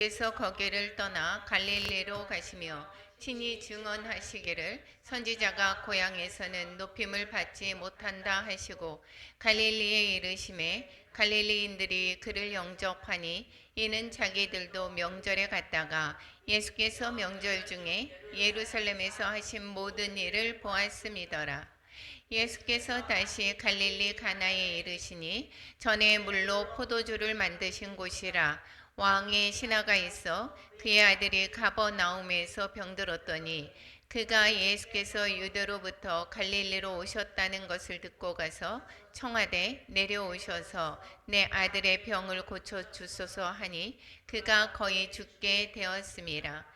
예수께서 거기를 떠나 갈릴리로 가시며 친히 증언하시기를 선지자가 고향에서는 높임을 받지 못한다 하시고 갈릴리에 이르심에 갈릴리인들이 그를 영접하니 이는 자기들도 명절에 갔다가 예수께서 명절 중에 예루살렘에서 하신 모든 일을 보았음이더라. 예수께서 다시 갈릴리 가나에 이르시니 전에 물로 포도주를 만드신 곳이라. 왕의 신하가 있어 그의 아들이 가버나움에서 병들었더니 그가 예수께서 유대로부터 갈릴리로 오셨다는 것을 듣고 가서 청하되 내려오셔서 내 아들의 병을 고쳐 주소서 하니 그가 거의 죽게 되었음이라.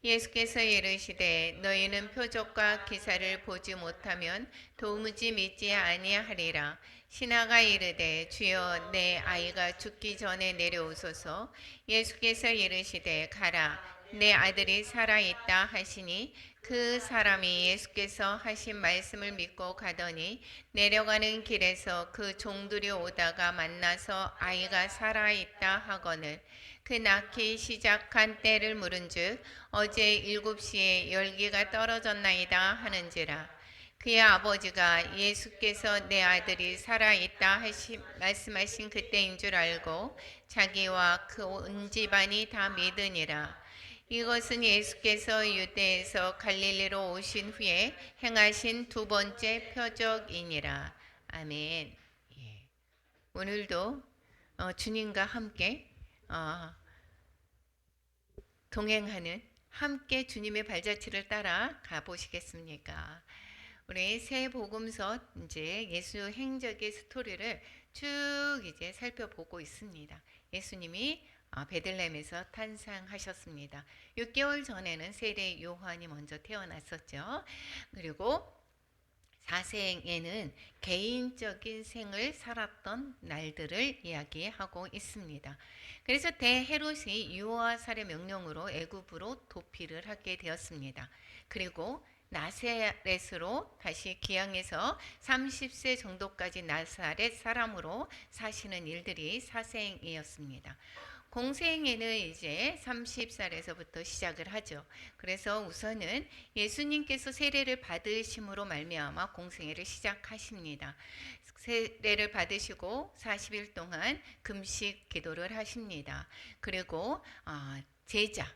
예수께서 이르시되 너희는 표적과 기사를 보지 못하면 도무지 믿지 아니하리라. 신하가 이르되 주여 내 아이가 죽기 전에 내려오소서. 예수께서 이르시되 가라 내 아들이 살아있다 하시니 그 사람이 예수께서 하신 말씀을 믿고 가더니 내려가는 길에서 그 종들이 오다가 만나서 아이가 살아있다 하거늘 그 낳기 시작한 때를 물은즉 어제 7시에 열기가 떨어졌나이다 하는지라. 그의 아버지가 예수께서 내 아들이 살아있다 말씀하신 그때인 줄 알고 자기와 그 온 집안이 다 믿으니라. 이것은 예수께서 유대에서 갈릴리로 오신 후에 행하신 두 번째 표적이니라. 아멘. 예. 오늘도 주님과 함께 동행하는 함께 주님의 발자취를 따라 가보시겠습니까? 우리 새 복음서 이제 예수 행적의 스토리를 쭉 이제 살펴보고 있습니다. 예수님이 베들레헴에서 탄생하셨습니다. 6개월 전에는 세례 요한이 먼저 태어났었죠. 그리고 사생에는 개인적인 생을 살았던 날들을 이야기하고 있습니다. 그래서 대헤롯이 유아 살해 명령으로 애굽으로 도피를 하게 되었습니다. 그리고 나사렛으로 다시 기양해서 30세 정도까지 나사렛 사람으로 사시는 일들이 사생이었습니다. 공생애는 이제 30살에서부터 시작을 하죠. 그래서 우선은 예수님께서 세례를 받으심으로 말미암아 공생애를 시작하십니다. 세례를 받으시고 40일 동안 금식 기도를 하십니다. 그리고 제자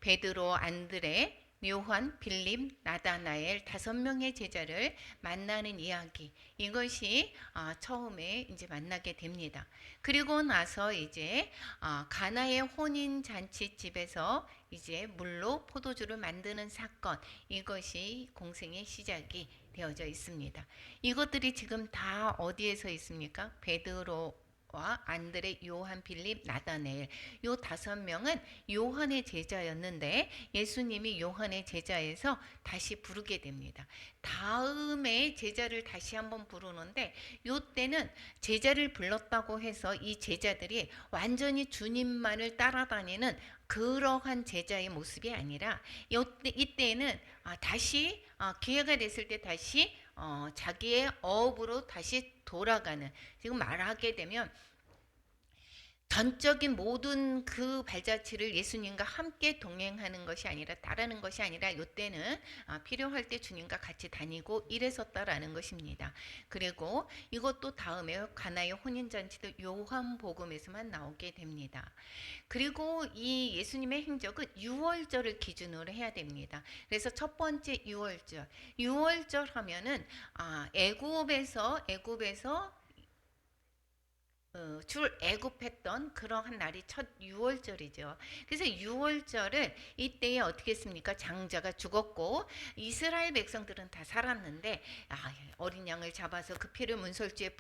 베드로, 안드레, 요한, 빌립, 나다나엘 5명의 제자를 만나는 이야기, 이것이 처음에 이제 만나게 됩니다. 그리고 나서 이제 가나의 혼인 잔치집에서 이제 물로 포도주를 만드는 사건, 이것이 공생의 시작이 되어져 있습니다. 이것들이 지금 다 어디에서 있습니까? 베드로 와 안드레, 요한, 빌립, 나다네엘, 요 5명은 요한의 제자였는데 예수님이 요한의 제자에서 다시 부르게 됩니다. 다음에 제자를 다시 한번 부르는데 요때는 제자를 불렀다고 해서 이 제자들이 완전히 주님만을 따라다니는 그러한 제자의 모습이 아니라 이때는 다시 기회가 됐을 때 다시 자기의 어업으로 다시 돌아가는, 지금 말하게 되면 전적인 모든 그 발자취를 예수님과 함께 동행하는 것이 아니라 따르는 것이 아니라 이때는 필요할 때 주님과 같이 다니고 이랬었다라는 것입니다. 그리고 이것도 다음에 가나의 혼인잔치도 요한복음에서만 나오게 됩니다. 그리고 이 예수님의 행적은 유월절을 기준으로 해야 됩니다. 그래서 첫 번째 유월절 하면은 애굽에서 출애굽했던 그러한 날이 첫 유월절이죠. 그래서 유월절을 이때에 어떻게 했습니까? 장자가 죽었고 이스라엘 백성들은 다 살았는데 어린 양을 잡아서 그 피를 문설주에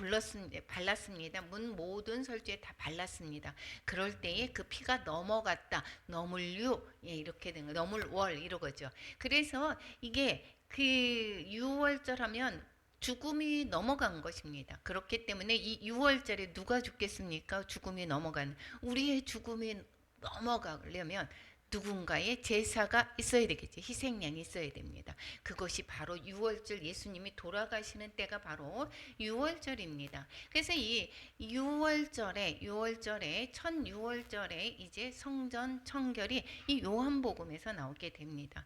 발랐습니다. 모든 설주에 다 발랐습니다. 그럴 때에 그 피가 넘어갔다. 너물유 이렇게 된 거, 너물월 이러거죠. 그래서 이게 그 유월절 하면 죽음이 넘어간 것입니다. 그렇기 때문에 이 6월절에 누가 죽겠습니까? 죽음이 넘어간, 우리의 죽음이 넘어가려면 누군가의 제사가 있어야 되겠죠. 희생양이 있어야 됩니다. 그것이 바로 유월절, 예수님이 돌아가시는 때가 바로 유월절입니다. 그래서 이 유월절에 첫 유월절에 이제 성전 청결이 이 요한복음에서 나오게 됩니다.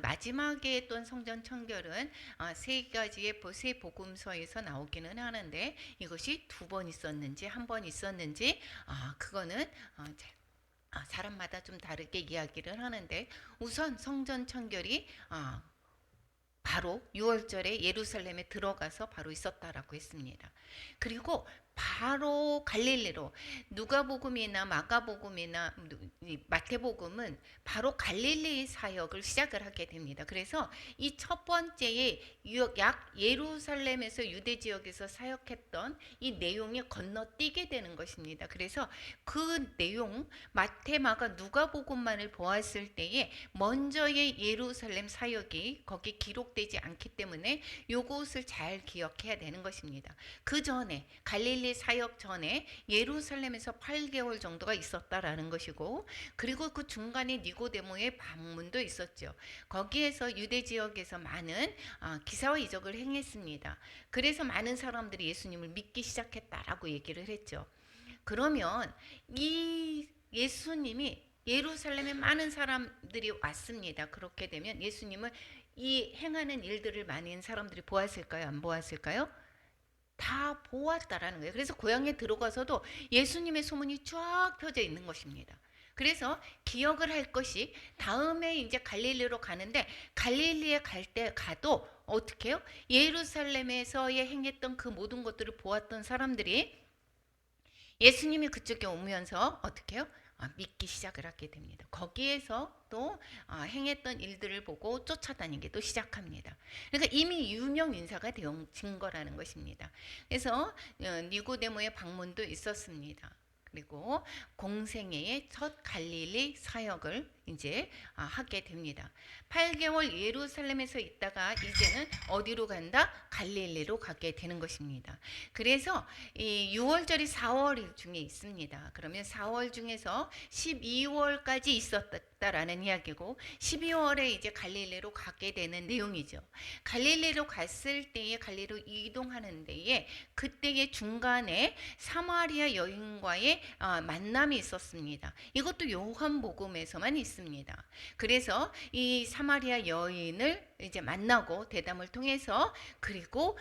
마지막에 했던 성전 청결은 세 가지의 세 복음서에서 나오기는 하는데 이것이 두 번 있었는지 한 번 있었는지 그거는 사람마다 좀 다르게 이야기를 하는데 우선 성전 청결이 바로 6월절에 예루살렘에 들어가서 바로 있었다라고 했습니다. 그리고 바로 갈릴리로 누가복음이나 마가복음이나 마태복음은 바로 갈릴리 사역을 시작을 하게 됩니다. 그래서 이 첫 번째의 약 예루살렘에서 유대 지역에서 사역했던 이 내용이 건너뛰게 되는 것입니다. 그래서 그 내용 마태, 마가, 누가복음만을 보았을 때에 먼저의 예루살렘 사역이 거기 기록되지 않기 때문에 요것을 잘 기억해야 되는 것입니다. 그 전에 갈릴리 사역 전에 예루살렘에서 8개월 정도가 있었다라는 것이고 그리고 그 중간에 니고데모의 방문도 있었죠. 거기에서 유대 지역에서 많은 기사와 이적을 행했습니다. 그래서 많은 사람들이 예수님을 믿기 시작했다라고 얘기를 했죠. 그러면 이 예수님이 예루살렘에 많은 사람들이 왔습니다. 그렇게 되면 예수님을 이 행하는 일들을 많은 사람들이 보았을까요? 안 보았을까요? 다 보았다라는 거예요. 그래서 고향에 들어가서도 예수님의 소문이 쫙 펴져 있는 것입니다. 그래서 기억을 할 것이 다음에 이제 갈릴리로 가는데 갈릴리에 갈 때 가도 어떻게 해요? 예루살렘에서의 행했던 그 모든 것들을 보았던 사람들이 예수님이 그쪽에 오면서 어떻게 해요? 믿기 시작을 하게 됩니다. 거기에서 또 행했던 일들을 보고 쫓아다니게 또 시작합니다. 그러니까 이미 유명 인사가 되어진 거라는 것입니다. 그래서 니고데모의 방문도 있었습니다. 그리고 공생애의 첫 갈릴리 사역을 이제 하게 됩니다. 8개월 예루살렘에서 있다가 이제는 어디로 간다? 갈릴리로 가게 되는 것입니다. 그래서 이 6월절이 4월 중에 있습니다. 그러면 4월 중에서 12월까지 있었다라는 이야기고 12월에 이제 갈릴리로 가게 되는 내용이죠. 갈릴리로 갔을 때에 갈릴리로 이동하는 데에 그때의 중간에 사마리아 여인과의 만남이 있었습니다. 이것도 요한복음에서만 있습니다. 그래서 이 사마리아 여인을 이제 만나고 대담을 통해서 그리고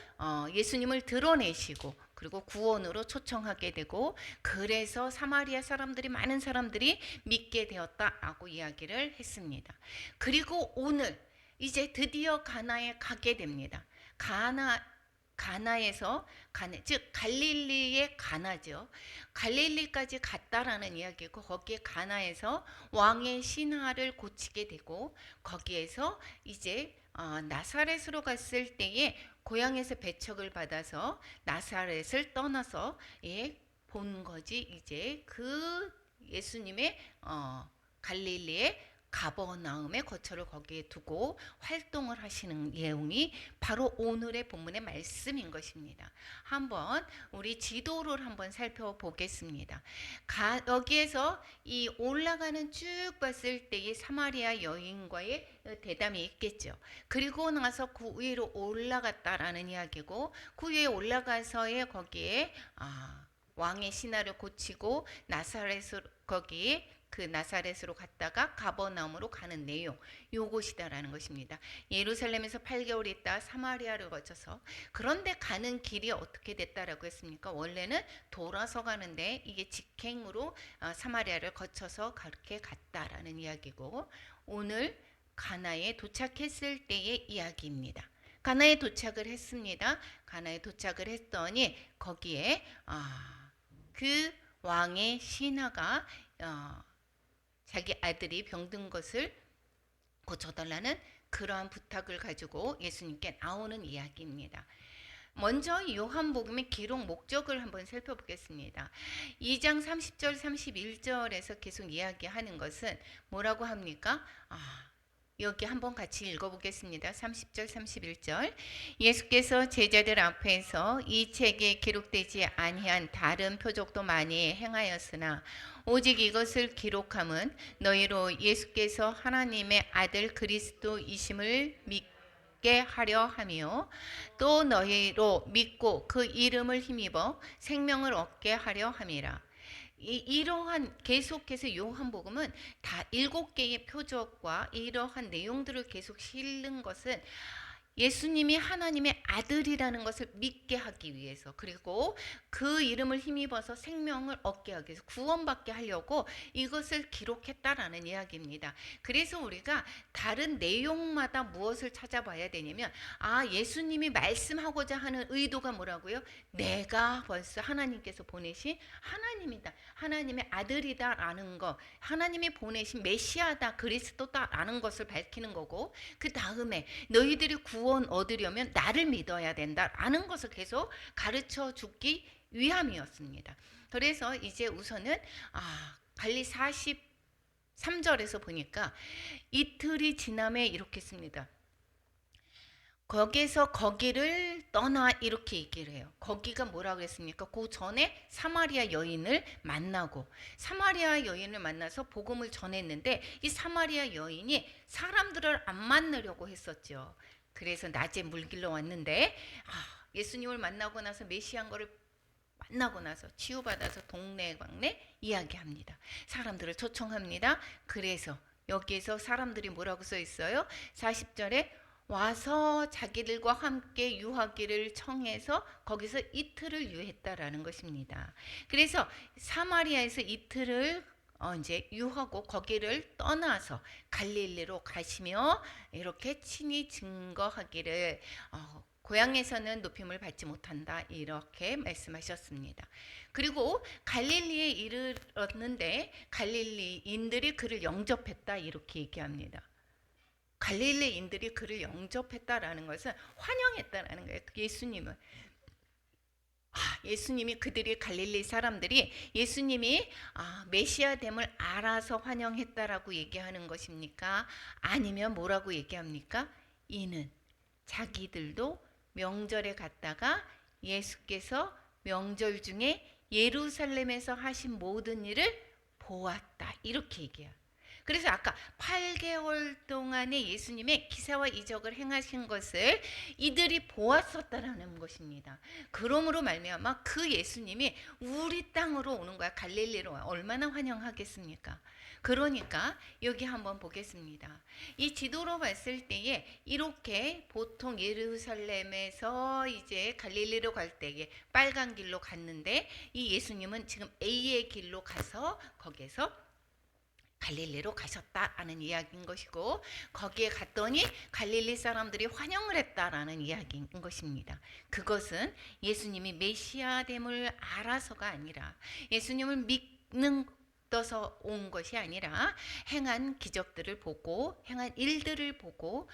예수님을 드러내시고 그리고 구원으로 초청하게 되고 그래서 사마리아 사람들이 많은 사람들이 믿게 되었다라고 이야기를 했습니다. 그리고 오늘 이제 드디어 가나에 가게 됩니다. 가나에서 즉 갈릴리의 가나죠. 갈릴리까지 갔다라는 이야기고 거기에 가나에서 왕의 신하를 고치게 되고 거기에서 이제 나사렛으로 갔을 때에 고향에서 배척을 받아서 나사렛을 떠나서 본 거지 이제 그 예수님의 갈릴리의 가버나움의 거처를 거기에 두고 활동을 하시는 내용이 바로 오늘의 본문의 말씀인 것입니다. 한번 우리 지도를 한번 살펴보겠습니다. 여기에서 이 올라가는 쭉 봤을 때의 사마리아 여인과의 대담이 있겠죠. 그리고 나서 그 위로 올라갔다라는 이야기고 그 위에 올라가서의 거기에 왕의 신하를 고치고 나사렛으로 거기에 그 나사렛으로 갔다가 가버나움으로 가는 내용 요것이다라는 것입니다. 예루살렘에서 8개월 있다 사마리아를 거쳐서 그런데 가는 길이 어떻게 됐다라고 했습니까? 원래는 돌아서 가는데 이게 직행으로 사마리아를 거쳐서 그렇게 갔다라는 이야기고 오늘 가나에 도착했을 때의 이야기입니다. 가나에 도착을 했습니다. 가나에 도착을 했더니 거기에 그 왕의 신하가 자기 아들이 병든 것을 고쳐달라는 그러한 부탁을 가지고 예수님께 나오는 이야기입니다. 먼저 요한복음의 기록 목적을 한번 살펴보겠습니다. 2장 30절 31절에서 계속 이야기하는 것은 뭐라고 합니까? 여기 한번 같이 읽어보겠습니다. 30절 31절. 예수께서 제자들 앞에서 이 책에 기록되지 아니한 다른 표적도 많이 행하였으나 오직 이것을 기록함은 너희로 예수께서 하나님의 아들 그리스도이심을 믿게 하려 하며 또 너희로 믿고 그 이름을 힘입어 생명을 얻게 하려 함이라. 이러한 계속해서 요한복음은 다 7개의 표적과 이러한 내용들을 계속 실는 것은 예수님이 하나님의 아들이라는 것을 믿게 하기 위해서, 그리고 그 이름을 힘입어서 생명을 얻게 하기 위해서, 구원받게 하려고 이것을 기록했다라는 이야기입니다. 그래서 우리가 다른 내용마다 무엇을 찾아봐야 되냐면, 예수님이 말씀하고자 하는 의도가 뭐라고요? 내가 벌써 하나님께서 보내신 하나님이다, 하나님의 아들이다라는 거, 하나님이 보내신 메시아다, 그리스도다라는 것을 밝히는 거고, 그 다음에 너희들이 구원 얻으려면 나를 믿어야 된다라는 것을 계속 가르쳐 주기 위함이었습니다. 그래서 이제 우선은 갈리 43절에서 보니까 이틀이 지남에 이렇게 씁니다. 거기서 거기를 떠나 이렇게 얘기를 해요. 거기가 뭐라고 했습니까? 그 전에 사마리아 여인을 만나고, 사마리아 여인을 만나서 복음을 전했는데 이 사마리아 여인이 사람들을 안 만나려고 했었죠. 그래서 낮에 물길로 왔는데 예수님을 만나고 나서 메시아인 거를 만나고 나서 치유받아서 동네방네 이야기합니다. 사람들을 초청합니다. 그래서 여기에서 사람들이 뭐라고 써 있어요? 40절에 와서 자기들과 함께 유하기를 청해서 거기서 이틀을 유했다라는 것입니다. 그래서 사마리아에서 이틀을 이제 유하고 거기를 떠나서 갈릴리로 가시며 이렇게 친히 증거하기를 고향에서는 높임을 받지 못한다 이렇게 말씀하셨습니다. 그리고 갈릴리에 이르렀는데 갈릴리인들이 그를 영접했다 이렇게 얘기합니다. 갈릴리인들이 그를 영접했다라는 것은 환영했다라는 거예요. 예수님을. 예수님이 그들이 갈릴리 사람들이 예수님이 메시아됨을 알아서 환영했다라고 얘기하는 것입니까? 아니면 뭐라고 얘기합니까? 이는 자기들도 명절에 갔다가 예수께서 명절 중에 예루살렘에서 하신 모든 일을 보았다 이렇게 얘기해요. 그래서 아까 8개월 동안에 예수님의 기사와 이적을 행하신 것을 이들이 보았었다라는 것입니다. 그러므로 말미암아 그 예수님이 우리 땅으로 오는 거야. 갈릴리로 얼마나 환영하겠습니까? 그러니까 여기 한번 보겠습니다. 이 지도로 봤을 때에 이렇게 보통 예루살렘에서 이제 갈릴리로 갈 때에 빨간 길로 갔는데 이 예수님은 지금 A의 길로 가서 거기에서 갈릴리로 가셨다라는 이야기인 것이고, 거기에 갔더니 갈릴리 사람들이 환영을 했다라는 이야기인 것입니다. 그것은 예수님이 메시아됨을 알아서가 아니라, 예수님을 믿는 떠서 온 것이 아니라 행한 기적들을 보고 행한 일들을 보고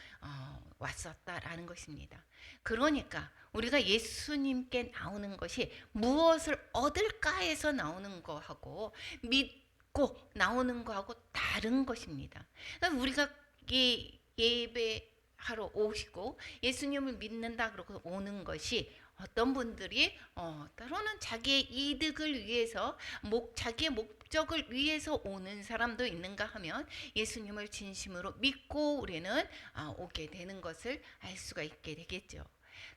왔었다라는 것입니다. 그러니까 우리가 예수님께 나오는 것이 무엇을 얻을까 해서 나오는 거하고 믿고 나오는 거하고 다른 것입니다. 그러니까 우리가 예배하러 오시고 예수님을 믿는다 그러고 오는 것이, 어떤 분들이 때로는 자기의 이득을 위해서 자기의 목적을 위해서 오는 사람도 있는가 하면 예수님을 진심으로 믿고 우리는 오게 되는 것을 알 수가 있게 되겠죠.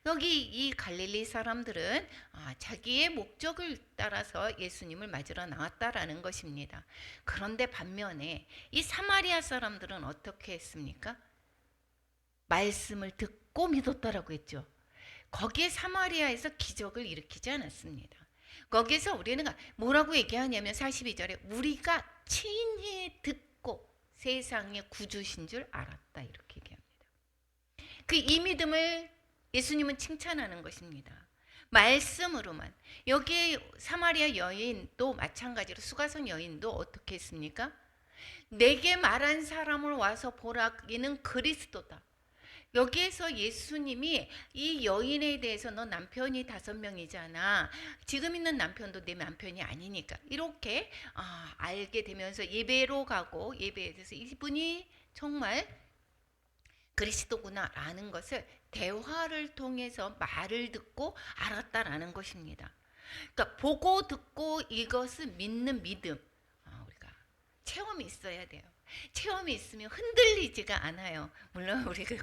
여기 이 갈릴리 사람들은 자기의 목적을 따라서 예수님을 맞으러 나왔다라는 것입니다. 그런데 반면에 이 사마리아 사람들은 어떻게 했습니까? 말씀을 듣고 믿었다라고 했죠. 거기에 사마리아에서 기적을 일으키지 않았습니다. 거기서 우리는 뭐라고 얘기하냐면 42절에 우리가 친히 듣고 세상의 구주신 줄 알았다 이렇게 얘기합니다. 그 이 믿음을 예수님은 칭찬하는 것입니다. 말씀으로만. 여기에 사마리아 여인도 마찬가지로 수가성 여인도 어떻게 했습니까? 내게 말한 사람을 와서 보라, 이는 그리스도다. 여기에서 예수님이 이 여인에 대해서 너 남편이 5명이잖아. 지금 있는 남편도 내 남편이 아니니까. 이렇게 알게 되면서 예배로 가고, 예배에 대해서 이분이 정말 그리스도구나라는 것을 대화를 통해서 말을 듣고 알았다라는 것입니다. 그러니까 보고 듣고 이것을 믿는 믿음. 우리가 체험이 있어야 돼요. 체험이 있으면 흔들리지가 않아요. 물론 우리가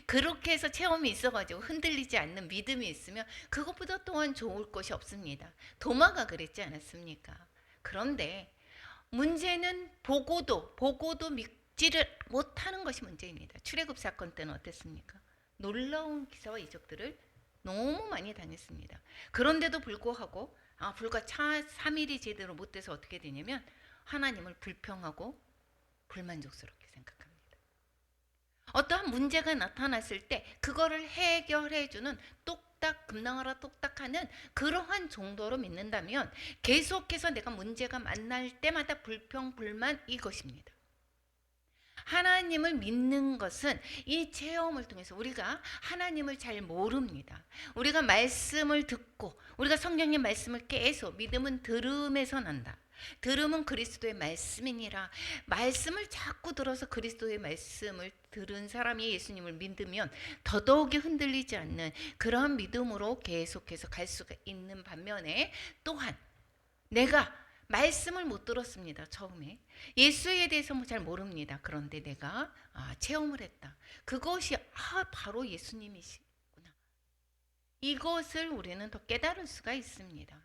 그렇게 해서 체험이 있어가지고 흔들리지 않는 믿음이 있으면 그것보다 또한 좋을 것이 없습니다. 도마가 그랬지 않았습니까? 그런데 문제는 보고도 믿지를 못하는 것이 문제입니다. 출애굽 사건 때는 어땠습니까? 놀라운 기사와 이적들을 너무 많이 당했습니다. 그런데도 불구하고 불과 3일이 제대로 못 돼서 어떻게 되냐면 하나님을 불평하고 불만족스럽게 생각합니다. 어떠한 문제가 나타났을 때 그거를 해결해주는 똑딱 금나와라 똑딱하는 그러한 정도로 믿는다면 계속해서 내가 문제가 만날 때마다 불평 불만 이것입니다. 하나님을 믿는 것은 이 체험을 통해서 우리가 하나님을 잘 모릅니다. 우리가 말씀을 듣고 우리가 성경의 말씀을 계속 믿음은 들음에서 난다. 들음은 그리스도의 말씀이니라. 말씀을 자꾸 들어서 그리스도의 말씀을 들은 사람이 예수님을 믿으면 더더욱이 흔들리지 않는 그러한 믿음으로 계속해서 갈 수가 있는 반면에 또한 내가 말씀을 못 들었습니다. 처음에 예수에 대해서 잘 모릅니다. 그런데 내가 체험을 했다. 그것이 바로 예수님이시구나. 이것을 우리는 더 깨달을 수가 있습니다.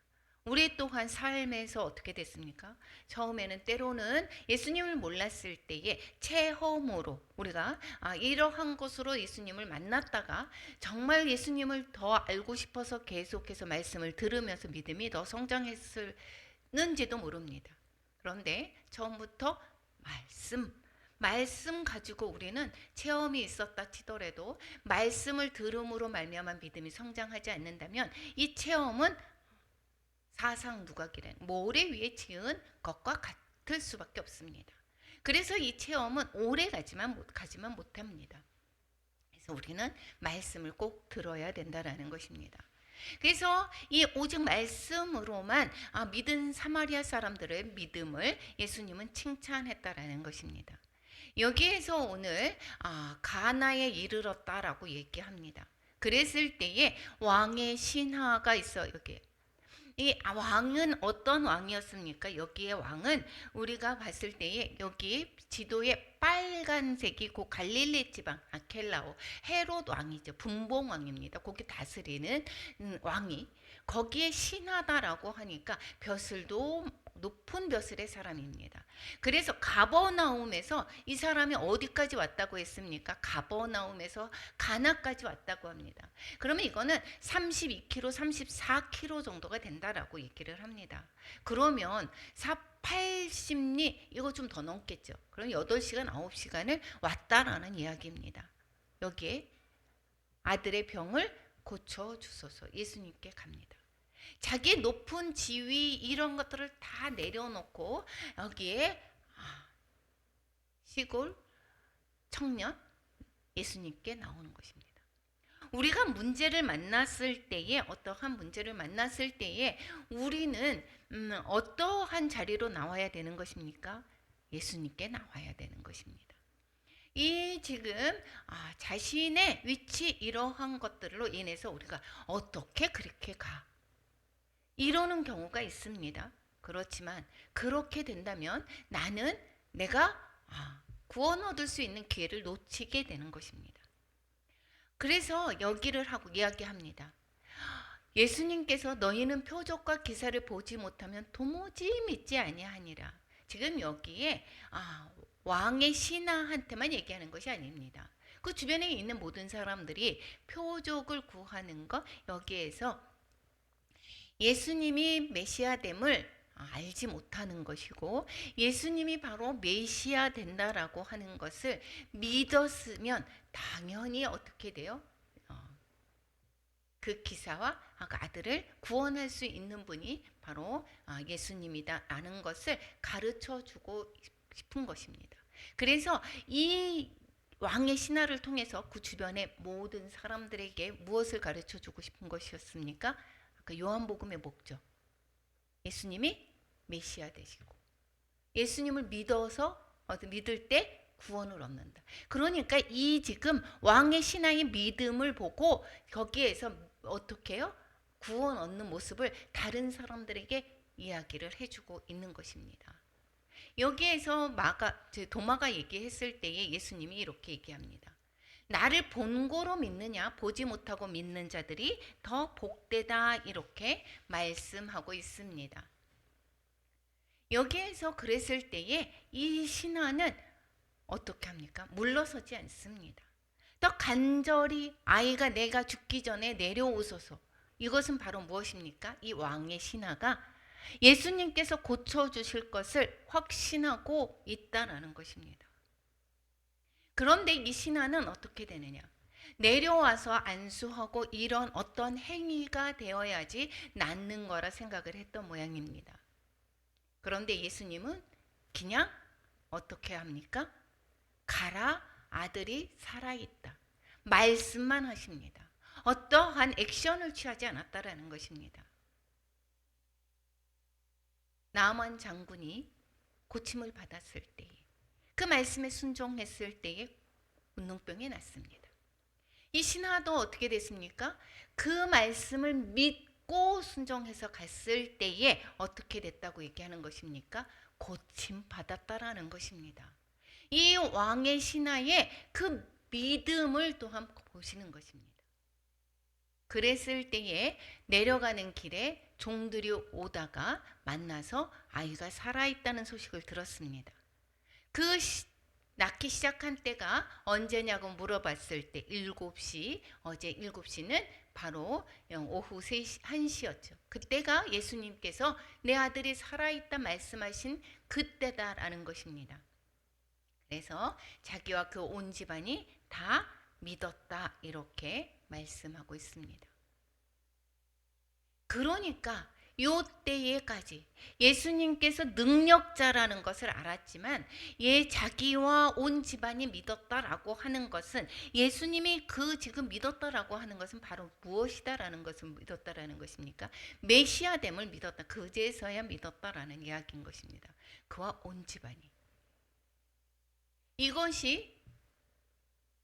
우리 또한 삶에서 어떻게 됐습니까? 처음에는 때로는 예수님을 몰랐을 때에 체험으로 우리가 이러한 것으로 예수님을 만났다가 정말 예수님을 더 알고 싶어서 계속해서 말씀을 들으면서 믿음이 더 성장했을는지도 모릅니다. 그런데 처음부터 말씀 가지고 우리는 체험이 있었다 치더라도 말씀을 들음으로 말미암아 믿음이 성장하지 않는다면 이 체험은 사상 누각이란 모래 위에 지은 것과 같을 수밖에 없습니다. 그래서 이 체험은 오래 가지만 못합니다. 그래서 우리는 말씀을 꼭 들어야 된다라는 것입니다. 그래서 이 오직 말씀으로만 믿은 사마리아 사람들의 믿음을 예수님은 칭찬했다라는 것입니다. 여기에서 오늘 가나에 이르렀다라고 얘기합니다. 그랬을 때에 왕의 신하가 있어. 여기 이 왕은 어떤 왕이었습니까? 여기에 왕은 우리가 봤을 때에 여기 지도에 빨간색이 그 갈릴리 지방 아켈라오 헤롯 왕이죠. 분봉 왕입니다. 거기 다스리는 왕이 거기에 신하다라고 하니까 벼슬도 높은 벼슬의 사람입니다. 그래서 가버나움에서 이 사람이 어디까지 왔다고 했습니까? 가버나움에서 가나까지 왔다고 합니다. 그러면 이거는 32km, 34km 정도가 된다라고 얘기를 합니다. 그러면 80리 이거 좀 더 넘겠죠. 그럼 8시간, 9시간을 왔다라는 이야기입니다. 여기에 아들의 병을 고쳐주소서 예수님께 갑니다. 자기 높은 지위 이런 것들을 다 내려놓고 여기에 시골 청년 예수님께 나오는 것입니다. 우리가 문제를 만났을 때에 어떠한 문제를 만났을 때에 우리는 어떠한 자리로 나와야 되는 것입니까? 예수님께 나와야 되는 것입니다. 이 지금 자신의 위치 이러한 것들로 인해서 우리가 어떻게 그렇게 이러는 경우가 있습니다. 그렇지만 그렇게 된다면 내가 구원 얻을 수 있는 기회를 놓치게 되는 것입니다. 그래서 여기를 하고 이야기합니다. 예수님께서 너희는 표적과 기사를 보지 못하면 도무지 믿지 아니하니라. 지금 여기에 왕의 신하한테만 얘기하는 것이 아닙니다. 그 주변에 있는 모든 사람들이 표적을 구하는 것 여기에서 예수님이 메시아됨을 알지 못하는 것이고 예수님이 바로 메시아 된다라고 하는 것을 믿었으면 당연히 어떻게 돼요? 그 기사와 그 아들을 구원할 수 있는 분이 바로 예수님이다라는 것을 가르쳐 주고 싶은 것입니다. 그래서 이 왕의 신하를 통해서 그 주변의 모든 사람들에게 무엇을 가르쳐 주고 싶은 것이었습니까? 그 요한복음의 목적. 예수님이 메시아 되시고 예수님을 믿을 때 구원을 얻는다. 그러니까 이 지금 왕의 신하의 믿음을 보고 거기에서 어떻게 해요? 구원 얻는 모습을 다른 사람들에게 이야기를 해주고 있는 것입니다. 여기에서 도마가 얘기했을 때에 예수님이 이렇게 얘기합니다. 나를 본고로 믿느냐 보지 못하고 믿는 자들이 더 복되다 이렇게 말씀하고 있습니다. 여기에서 그랬을 때에 이 신하는 어떻게 합니까? 물러서지 않습니다. 더 간절히 아이가 내가 죽기 전에 내려오소서. 이것은 바로 무엇입니까? 이 왕의 신하가 예수님께서 고쳐주실 것을 확신하고 있다라는 것입니다. 그런데 이 신하는 어떻게 되느냐? 내려와서 안수하고 이런 어떤 행위가 되어야지 낫는 거라 생각을 했던 모양입니다. 그런데 예수님은 그냥 어떻게 합니까? 가라, 아들이 살아있다. 말씀만 하십니다. 어떠한 액션을 취하지 않았다라는 것입니다. 나아만 장군이 고침을 받았을 때에 그 말씀에 순종했을 때에 운동병이 났습니다. 이 신하도 어떻게 됐습니까? 그 말씀을 믿고 순종해서 갔을 때에 어떻게 됐다고 얘기하는 것입니까? 고침 받았다라는 것입니다. 이 왕의 신하의 그 믿음을 또한 보시는 것입니다. 그랬을 때에 내려가는 길에 종들이 오다가 만나서 아이가 살아있다는 소식을 들었습니다. 낳기 시작한 때가 언제냐고 물어봤을 때 7시, 어제 7시는 바로 오후 3시, 1시였죠. 그때가 예수님께서 내 아들이 살아있다 말씀하신 그때다라는 것입니다. 그래서 자기와 그 온 집안이 다 믿었다 이렇게 말씀하고 있습니다. 그러니까 요 때에까지 예수님께서 능력자라는 것을 알았지만 자기와 온 집안이 믿었다라고 하는 것은 예수님이 지금 믿었다라고 하는 것은 바로 무엇이다라는 것을 믿었다라는 것입니까? 메시아됨을 믿었다. 그제서야 믿었다라는 이야기인 것입니다. 그와 온 집안이. 이것이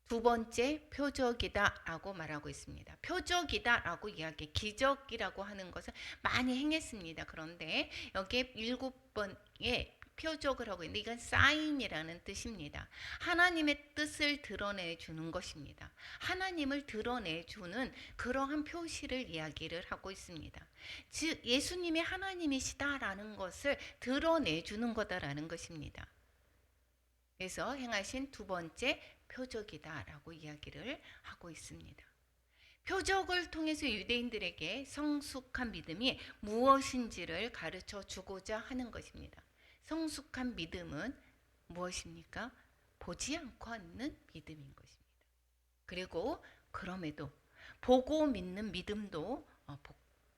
두 번째 표적이다라고 말하고 있습니다. 표적이다라고 기적이라고 하는 것을 많이 행했습니다. 그런데 여기에 7번의 표적을 하고 있는데 이건 사인이라는 뜻입니다. 하나님의 뜻을 드러내주는 것입니다. 하나님을 드러내주는 그러한 표시를 이야기를 하고 있습니다. 즉 예수님이 하나님이시다라는 것을 드러내주는 거다라는 것입니다. 그래서 행하신 두 번째 표적이다라고 이야기를 하고 있습니다. 표적을 통해서 유대인들에게 성숙한 믿음이 무엇인지를 가르쳐 주고자 하는 것입니다. 성숙한 믿음은 무엇입니까? 보지 않고 하는 믿음인 것입니다. 그리고 그럼에도 보고 믿는 믿음도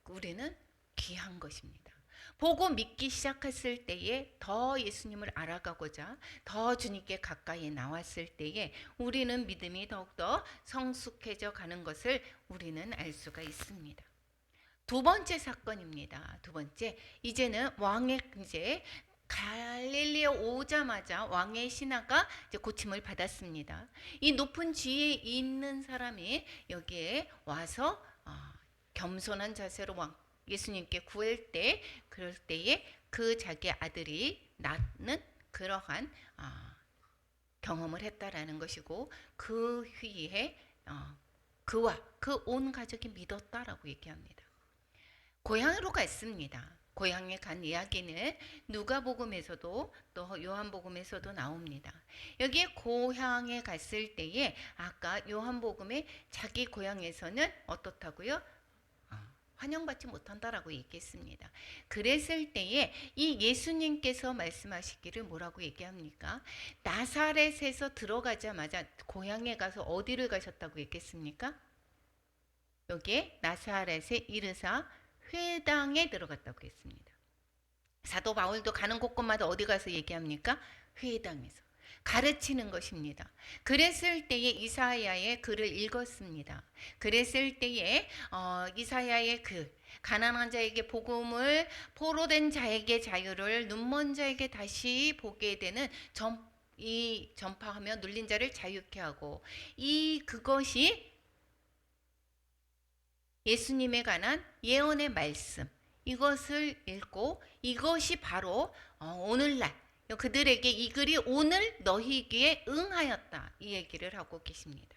우리는 귀한 것입니다. 보고 믿기 시작했을 때에 더 예수님을 알아가고자 더 주님께 가까이 나왔을 때에 우리는 믿음이 더욱더 성숙해져 가는 것을 우리는 알 수가 있습니다. 두 번째 사건입니다. 두 번째, 이제는 갈릴리에 오자마자 왕의 신하가 이제 고침을 받았습니다. 이 높은 지위에 있는 사람이 여기에 와서 겸손한 자세로 예수님께 그럴 때에 자기 아들이 낳는 그러한 경험을 했다라는 것이고 그 후에 그와 그 온 가족이 믿었다라고 얘기합니다. 고향으로 갔습니다. 고향에 간 이야기는 누가복음에서도 또 요한복음에서도 나옵니다. 여기에 고향에 갔을 때에 아까 요한복음에 자기 고향에서는 어떻다고요? 환영받지 못한다라고 얘기했습니다. 그랬을 때에 이 예수님께서 말씀하시기를 뭐라고 얘기합니까? 나사렛에서 들어가자마자 고향에 가서 어디를 가셨다고 얘기했습니까? 여기에 나사렛에 이르사 회당에 들어갔다고 했습니다. 사도 바울도 가는 곳곳마다 어디 가서 얘기합니까? 회당에서 가르치는 것입니다. 그랬을 때에 이사야의 글을 읽었습니다. 그랬을 때에 이사야의 가난한 자에게 복음을, 포로된 자에게 자유를, 눈먼 자에게 다시 보게 되는 이 전파하며 눌린 자를 자유케 하고, 그것이 예수님에 관한 예언의 말씀, 이것을 읽고 이것이 바로 오늘날 그들에게 이 글이 오늘 너희에게 응하였다, 이 얘기를 하고 계십니다.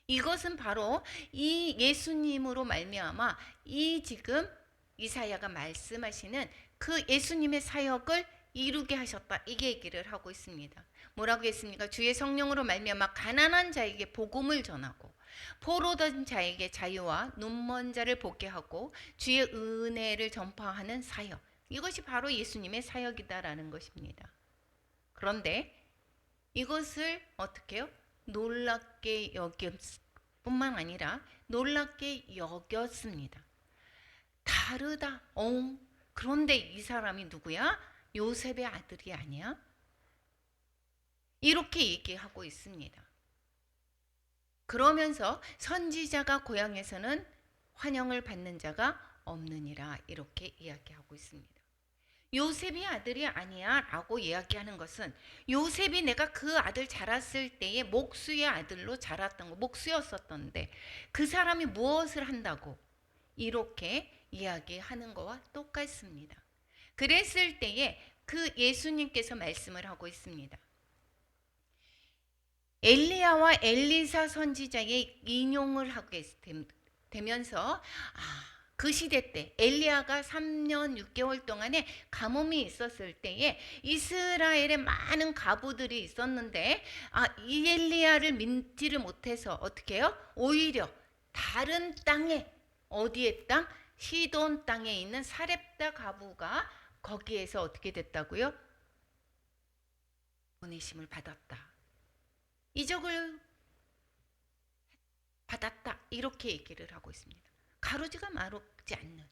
이것은 바로 이 예수님으로 말미암아 이 지금 이사야가 말씀하시는 그 예수님의 사역을 이루게 하셨다, 이 얘기를 하고 있습니다. 뭐라고 했습니까? 주의 성령으로 말미암아 가난한 자에게 복음을 전하고 포로된 자에게 자유와 눈먼 자를 보게 하고 주의 은혜를 전파하는 사역, 이것이 바로 예수님의 사역이다라는 것입니다. 그런데 이것을 어떻게 해요? 놀랍게 여겼 뿐만 아니라 놀랍게 여겼습니다. 다르다. 그런데 이 사람이 누구야? 요셉의 아들이 아니야? 이렇게 얘기하고 있습니다. 그러면서 선지자가 고향에서는 환영을 받는 자가 없느니라, 이렇게 이야기하고 있습니다. 요셉이 아들이 아니야 라고 이야기하는 것은 요셉이 내가 그 아들 자랐을 때에 목수의 아들로 자랐던 거, 목수였었던데 그 사람이 무엇을 한다고 이렇게 이야기하는 거와 똑같습니다. 그랬을 때에 그 예수님께서 말씀을 하고 있습니다. 엘리야와 엘리사 선지자의 인용을 하게 되면서 그 시대 때 엘리야가 3년 6개월 동안에 가뭄이 있었을 때에 이스라엘에 많은 과부들이 있었는데 이 엘리야를 믿지를 못해서 어떻게 해요? 오히려 다른 땅에, 어디의 땅? 시돈 땅에 있는 사렙다 과부가 거기에서 어떻게 됐다고요? 보내심을 받았다, 이적을 받았다, 이렇게 얘기를 하고 있습니다. 가루지가 마르지 않는.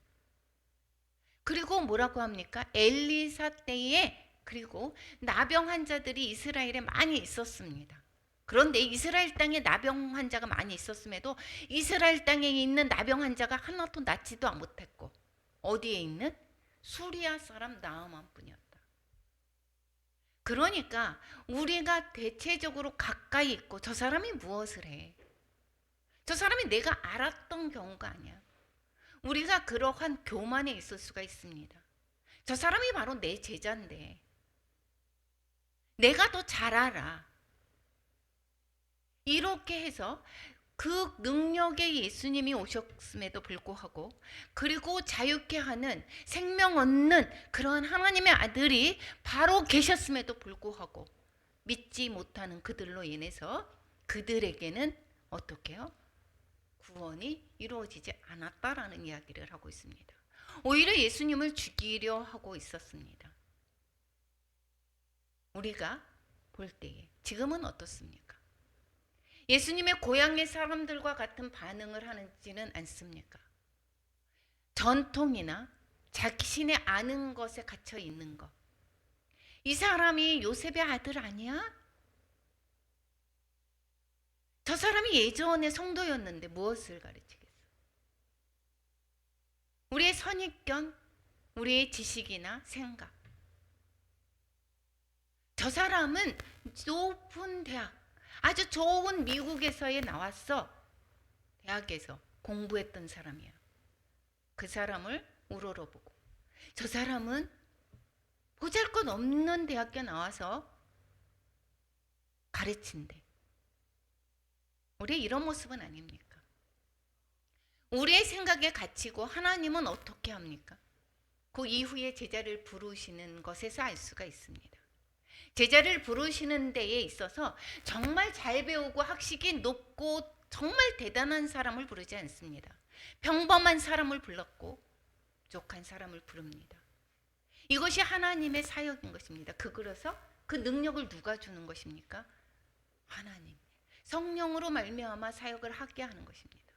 그리고 뭐라고 합니까? 엘리사 때에 그리고 나병 환자들이 이스라엘에 많이 있었습니다. 그런데 이스라엘 땅에 나병 환자가 많이 있었음에도 이스라엘 땅에 있는 나병 환자가 하나도 낫지도 못했고, 어디에 있는? 수리아 사람 나아만 뿐이었다. 그러니까 우리가 대체적으로 가까이 있고 저 사람이 무엇을 해? 저 사람이 내가 알았던 경우가 아니야. 우리가 그러한 교만에 있을 수가 있습니다. 저 사람이 바로 내 제자인데 내가 더 잘 알아. 이렇게 해서 그 능력의 예수님이 오셨음에도 불구하고, 그리고 자유케 하는, 생명 얻는 그러한 하나님의 아들이 바로 계셨음에도 불구하고 믿지 못하는 그들로 인해서 그들에게는 어떻게 해요? 구원이 이루어지지 않았다라는 이야기를 하고 있습니다. 오히려 예수님을 죽이려 하고 있었습니다. 우리가 볼 때에 지금은 어떻습니까? 예수님의 고향의 사람들과 같은 반응을 하는지는 않습니까? 전통이나 자신의 아는 것에 갇혀 있는 것. 이 사람이 요셉의 아들 아니야? 저 사람이 예전에 성도였는데 무엇을 가르치겠어? 우리의 선입견, 우리의 지식이나 생각. 저 사람은 높은 대학, 아주 좋은 미국에서에 나왔어. 대학에서 공부했던 사람이야. 그 사람을 우러러보고, 저 사람은 보잘것없는 대학교 나와서 가르친대. 우리 이런 모습은 아닙니까? 우리의 생각에 갇히고 하나님은 어떻게 합니까? 그 이후에 제자를 부르시는 것에서 알 수가 있습니다. 제자를 부르시는 데에 있어서 정말 잘 배우고 학식이 높고 정말 대단한 사람을 부르지 않습니다. 평범한 사람을 불렀고 부족한 사람을 부릅니다. 이것이 하나님의 사역인 것입니다. 그래서 그 능력을 누가 주는 것입니까? 하나님. 성령으로 말미암아 사역을 하게 하는 것입니다.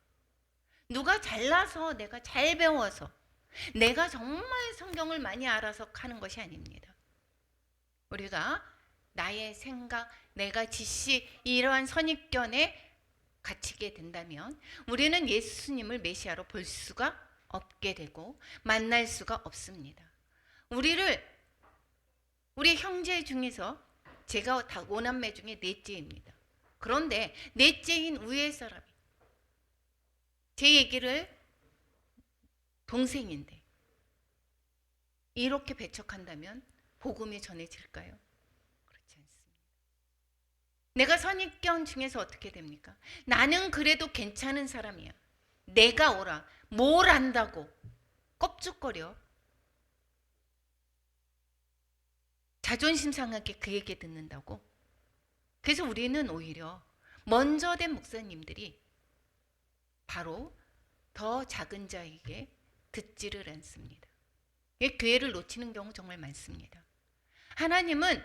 누가 잘나서, 내가 잘 배워서, 내가 정말 성경을 많이 알아서 하는 것이 아닙니다. 우리가 나의 생각, 내가 지식, 이러한 선입견에 갇히게 된다면 우리는 예수님을 메시아로 볼 수가 없게 되고 만날 수가 없습니다. 우리 형제 중에서 제가 다 5남매 중에 넷째입니다. 그런데 넷째인 위에 사람이 제 얘기를 동생인데 이렇게 배척한다면 복음이 전해질까요? 그렇지 않습니다. 내가 선입견 중에서 어떻게 됩니까? 나는 그래도 괜찮은 사람이야. 내가 오라. 뭘 안다고 껍죽거려. 자존심 상하게 그 얘기 듣는다고. 그래서 우리는 오히려 먼저 된 목사님들이 바로 더 작은 자에게 듣지를 않습니다. 기회를 놓치는 경우 정말 많습니다. 하나님은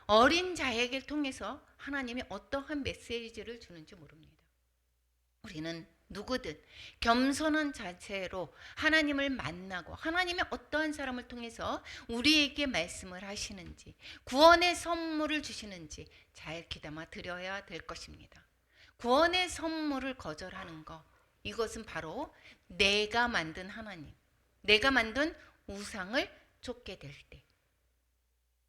어린 자에게 통해서 하나님이 어떠한 메시지를 주는지 모릅니다. 우리는 누구든 겸손한 자세로 하나님을 만나고 하나님의 어떠한 사람을 통해서 우리에게 말씀을 하시는지 구원의 선물을 주시는지 잘 귀담아 들어야 될 것입니다. 구원의 선물을 거절하는 것, 이것은 바로 내가 만든 하나님, 내가 만든 우상을 쫓게 될 때,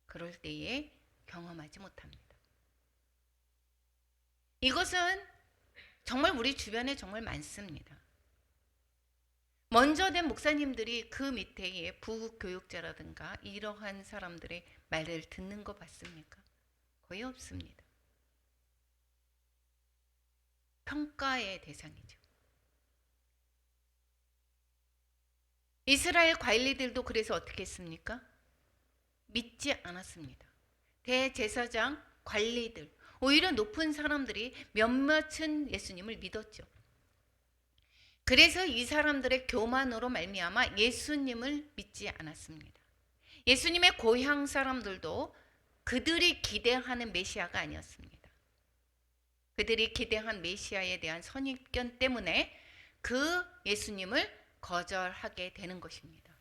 그럴 때에 경험하지 못합니다. 이것은 정말 우리 주변에 정말 많습니다. 먼저 된 목사님들이 그 밑에의 부교육자라든가 이러한 사람들의 말을 듣는 거 봤습니까? 거의 없습니다. 평가의 대상이죠. 이스라엘 관리들도 그래서 어떻게 했습니까? 믿지 않았습니다. 대제사장, 관리들, 오히려 높은 사람들이 몇몇은 예수님을 믿었죠. 그래서 이 사람들의 교만으로 말미암아 예수님을 믿지 않았습니다. 예수님의 고향 사람들도 그들이 기대하는 메시아가 아니었습니다. 그들이 기대한 메시아에 대한 선입견 때문에 그 예수님을 거절하게 되는 것입니다.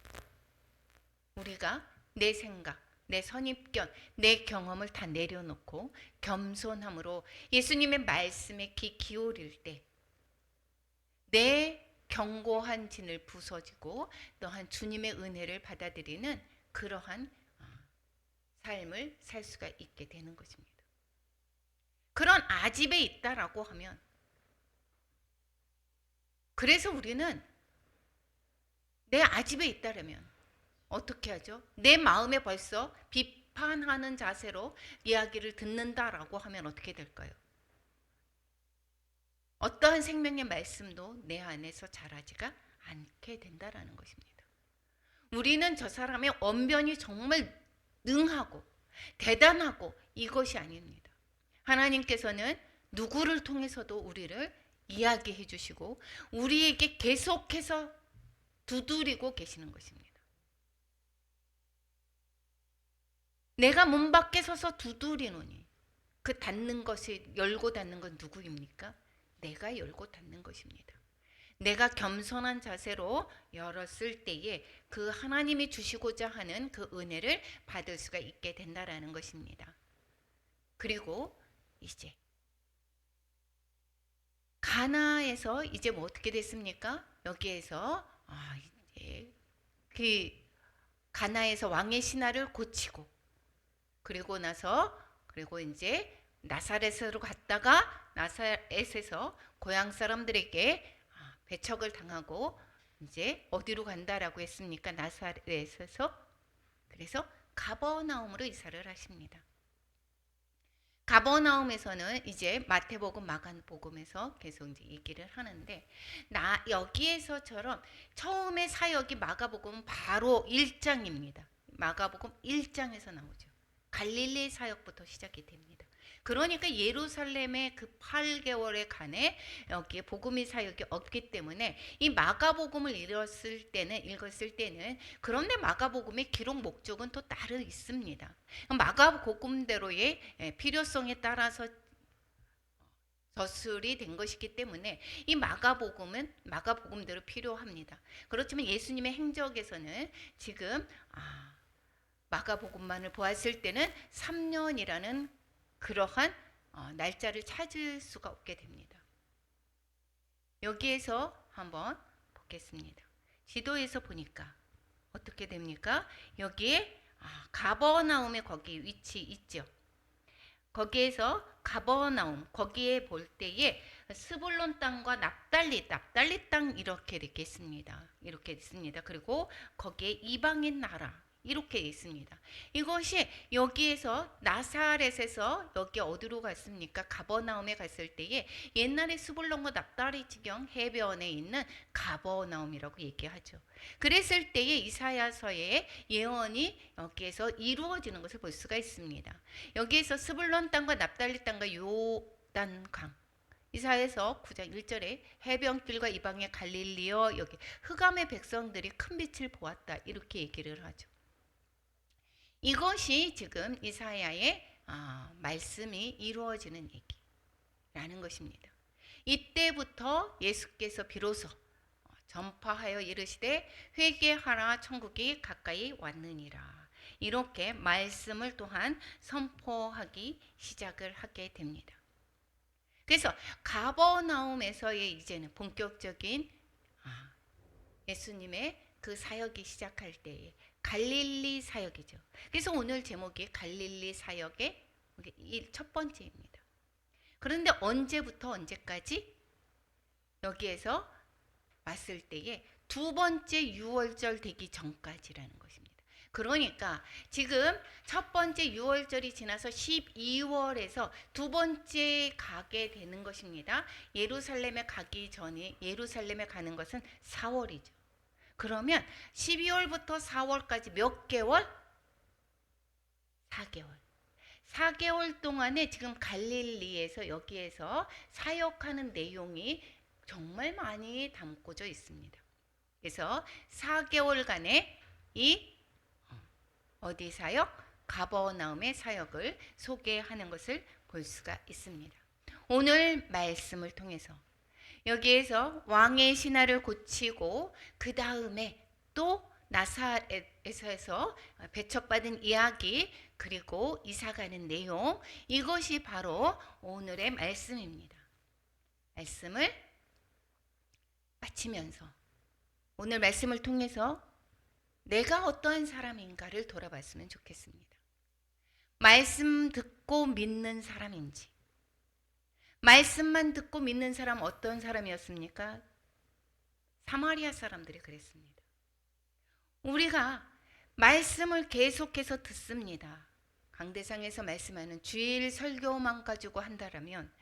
우리가 내 생각, 내 선입견, 내 경험을 다 내려놓고 겸손함으로 예수님의 말씀에 귀 기울일 때 내 견고한 진을 부서지고 또한 주님의 은혜를 받아들이는 그러한 삶을 살 수가 있게 되는 것입니다. 그런 아집에 있다라고 하면, 그래서 우리는 내 아집에 있다라면 어떻게 하죠? 내 마음에 벌써 비판하는 자세로 이야기를 듣는다라고 하면 어떻게 될까요? 어떠한 생명의 말씀도 내 안에서 자라지가 않게 된다라는 것입니다. 우리는 저 사람의 언변이 정말 능하고 대단하고 이것이 아닙니다. 하나님께서는 누구를 통해서도 우리를 이야기해 주시고 우리에게 계속해서 두드리고 계시는 것입니다. 내가 문 밖에 서서 두드리노니 그 닫는 것이 열고 닫는 건 누구입니까? 내가 열고 닫는 것입니다. 내가 겸손한 자세로 열었을 때에 그 하나님이 주시고자 하는 그 은혜를 받을 수가 있게 된다라는 것입니다. 그리고 이제 가나에서 이제 뭐 어떻게 됐습니까? 여기에서 이제 그 가나에서 왕의 신하를 고치고 그리고 나서 그리고 이제 나사렛으로 갔다가 나사렛에서 고향 사람들에게 배척을 당하고 이제 어디로 간다라고 했습니까? 나사렛에서. 그래서 가버나움으로 이사를 하십니다. 가버나움에서는 이제 마태복음, 마가복음에서 계속 이제 얘기를 하는데 여기에서처럼 처음에 사역이 마가복음은 바로 1장입니다. 마가복음 1장에서 나오죠. 갈릴리 사역부터 시작이 됩니다. 그러니까 예루살렘의 그 8개월의 간에 여기에 복음의 사역이 없기 때문에 이 마가복음을 읽었을 때는 그런데 마가복음의 기록 목적은 또 따로 있습니다. 마가복음대로의 필요성에 따라서 저술이 된 것이기 때문에 이 마가복음은 마가복음대로 필요합니다. 그렇지만 예수님의 행적에서는 지금 마가복음만을 보았을 때는 3년이라는 그러한 날짜를 찾을 수가 없게 됩니다. 여기에서 한번 보겠습니다. 지도에서 보니까 어떻게 됩니까? 여기에 가버나움에 거기 위치 있죠. 거기에서 가버나움 거기에 볼 때에 스불론 땅과 납달리 땅 이렇게 있습니다. 이렇게 있습니다. 그리고 거기에 이방인 나라 이렇게 있습니다. 이것이 여기에서 나사렛에서 여기 어디로 갔습니까? 가버나움에 갔을 때에 옛날에 스불론과 납달리 지경 해변에 있는 가버나움이라고 얘기하죠. 그랬을 때에 이사야서의 예언이 여기에서 이루어지는 것을 볼 수가 있습니다. 여기에서 스불론 땅과 납달리 땅과 요단강 이사야서 9장 1절에 해변길과 이방의 갈릴리여 여기 흑암의 백성들이 큰 빛을 보았다 이렇게 얘기를 하죠. 이것이 지금 이사야의 말씀이 이루어지는 얘기라는 것입니다. 이때부터 예수께서 비로소 전파하여 이르시되 회개하라 천국이 가까이 왔느니라 이렇게 말씀을 또한 선포하기 시작을 하게 됩니다. 그래서 가버나움에서의 이제는 본격적인 예수님의 그 사역이 시작할 때에 갈릴리 사역이죠. 그래서 오늘 제목이 갈릴리 사역의 첫 번째입니다. 그런데 언제부터 언제까지? 여기에서 왔을 때에 두 번째 유월절 되기 전까지라는 것입니다. 그러니까 지금 첫 번째 유월절이 지나서 12월에서 두 번째 가게 되는 것입니다. 예루살렘에 가기 전에 예루살렘에 가는 것은 4월이죠. 그러면 12월부터 4월까지 몇 개월? 4개월. 4개월 동안에 지금 갈릴리에서 여기에서 사역하는 내용이 정말 많이 담고져 있습니다. 그래서 4개월간의 이 어디 사역? 가버나움의 사역을 소개하는 것을 볼 수가 있습니다. 오늘 말씀을 통해서 여기에서 왕의 신하를 고치고 그 다음에 또 나사렛에서 배척받은 이야기 그리고 이사가는 내용 이것이 바로 오늘의 말씀입니다. 말씀을 마치면서 오늘 말씀을 통해서 내가 어떠한 사람인가를 돌아봤으면 좋겠습니다. 말씀 듣고 믿는 사람인지 말씀만 듣고 믿는 사람 어떤 사람이었습니까? 사마리아 사람들이 그랬습니다. 우리가 말씀을 계속해서 듣습니다. 강대상에서 말씀하는 주일 설교만 가지고 한다라면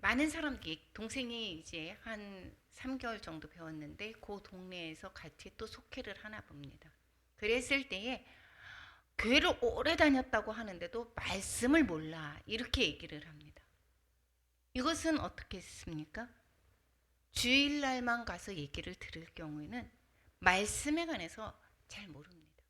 많은 사람들이 동생이 이제 한 3개월 정도 배웠는데 그 동네에서 같이 또 속회를 하나 봅니다. 그랬을 때에 교회를 오래 다녔다고 하는데도 말씀을 몰라 이렇게 얘기를 합니다. 이것은 어떻게 했습니까? 주일날만 가서 얘기를 들을 경우에는 말씀에 관해서 잘 모릅니다.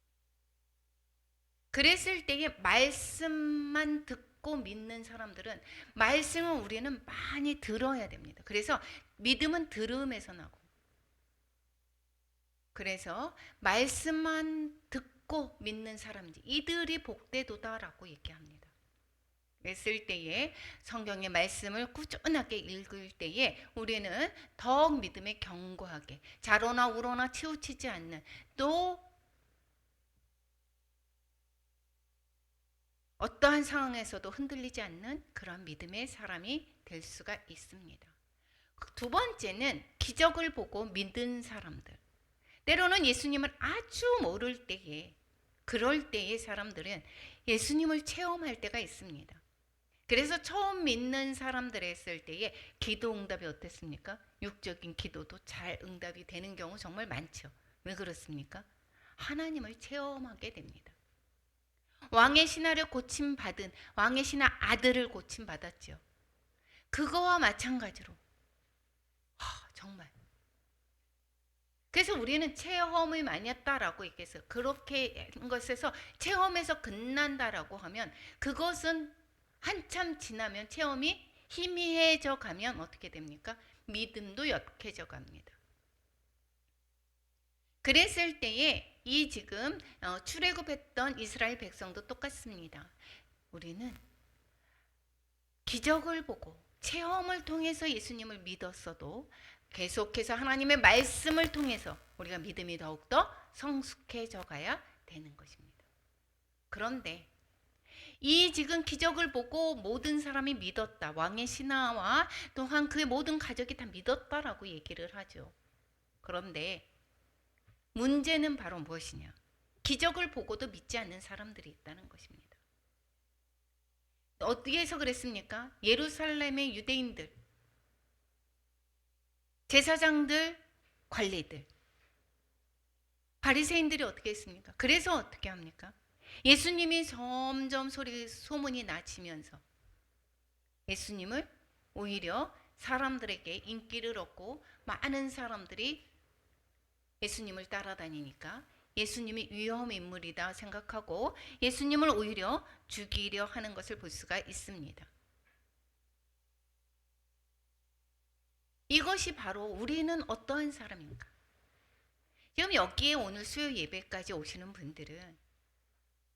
그랬을 때에 말씀만 듣고 믿는 사람들은 말씀을 우리는 많이 들어야 됩니다. 그래서 믿음은 들음에서 나고 그래서 말씀만 듣고 믿는 사람들 이들이 복되도다라고 얘기합니다. 그랬을 때에 성경의 말씀을 꾸준하게 읽을 때에 우리는 더욱 믿음에 견고하게 자로나 우로나 치우치지 않는 또 어떠한 상황에서도 흔들리지 않는 그런 믿음의 사람이 될 수가 있습니다. 두 번째는 기적을 보고 믿은 사람들. 때로는 예수님을 아주 모를 때에 그럴 때의 사람들은 예수님을 체험할 때가 있습니다. 그래서 처음 믿는 사람들 했을 때에 기도 응답이 어땠습니까? 육적인 기도도 잘 응답이 되는 경우 정말 많죠. 왜 그렇습니까? 하나님을 체험하게 됩니다. 왕의 신하를 고침받은 왕의 신하 아들을 고침받았죠. 그거와 마찬가지로 정말 그래서 우리는 체험을 많이 했다라고 얘기해서 그렇게 한 것에서 체험에서 끝난다라고 하면 그것은 한참 지나면 체험이 희미해져 가면 어떻게 됩니까? 믿음도 약해져 갑니다. 그랬을 때에 이 지금 출애굽했던 이스라엘 백성도 똑같습니다. 우리는 기적을 보고 체험을 통해서 예수님을 믿었어도 계속해서 하나님의 말씀을 통해서 우리가 믿음이 더욱더 성숙해져 가야 되는 것입니다. 그런데 이 지금 기적을 보고 모든 사람이 믿었다. 왕의 신하와 또한 그의 모든 가족이 다 믿었다라고 얘기를 하죠. 그런데 문제는 바로 무엇이냐? 기적을 보고도 믿지 않는 사람들이 있다는 것입니다. 어디에서 그랬습니까? 예루살렘의 유대인들, 제사장들, 관리들, 바리새인들이 어떻게 했습니까? 그래서 어떻게 합니까? 예수님이 점점 소문이 나치면서 예수님을 오히려 사람들에게 인기를 얻고 많은 사람들이 예수님을 따라다니니까 예수님이 위험 인물이다 생각하고 예수님을 오히려 죽이려 하는 것을 볼 수가 있습니다. 이것이 바로 우리는 어떠한 사람인가? 지금 여기에 오늘 수요 예배까지 오시는 분들은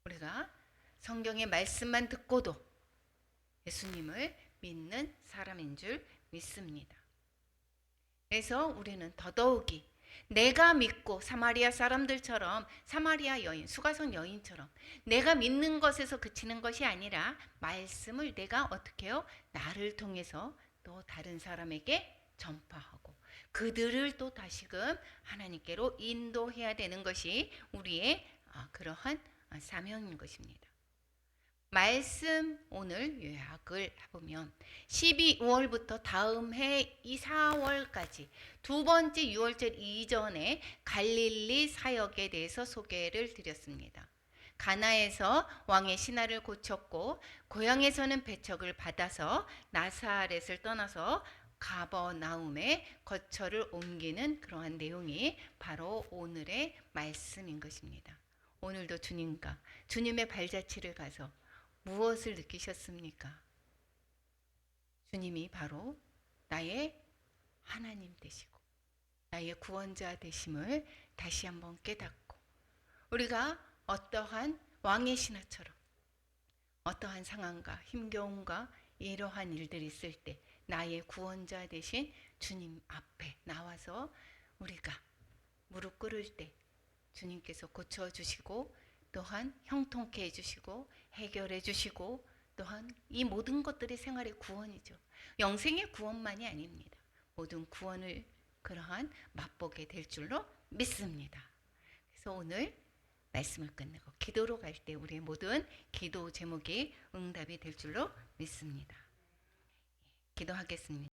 우리가 성경의 말씀만 듣고도 예수님을 믿는 사람인 줄 믿습니다. 그래서 우리는 더더욱이 내가 믿고 사마리아 사람들처럼 사마리아 여인, 수가성 여인처럼 내가 믿는 것에서 그치는 것이 아니라 말씀을 내가 어떻게 해요? 나를 통해서 또 다른 사람에게 전파하고 그들을 또 다시금 하나님께로 인도해야 되는 것이 우리의 그러한 사명인 것입니다. 말씀 오늘 요약을 해보면 12월부터 다음 해 이 4월까지 두 번째 유월절 이전에 갈릴리 사역에 대해서 소개를 드렸습니다. 가나에서 왕의 신하를 고쳤고 고향에서는 배척을 받아서 나사렛을 떠나서 가버나움에 거처를 옮기는 그러한 내용이 바로 오늘의 말씀인 것입니다. 오늘도 주님과 주님의 발자취를 가서 무엇을 느끼셨습니까? 주님이 바로 나의 하나님 되시고 나의 구원자 되심을 다시 한번 깨닫고 우리가 어떠한 왕의 신하처럼 어떠한 상황과 힘겨움과 이러한 일들이 있을 때 나의 구원자 되신 주님 앞에 나와서 우리가 무릎 꿇을 때 주님께서 고쳐주시고 또한 형통케 해주시고 해결해 주시고 또한 이 모든 것들이 생활의 구원이죠. 영생의 구원만이 아닙니다. 모든 구원을 그러한 맛보게 될 줄로 믿습니다. 그래서 오늘 말씀을 끝내고 기도로 갈 때 우리의 모든 기도 제목이 응답이 될 줄로 믿습니다. 기도하겠습니다.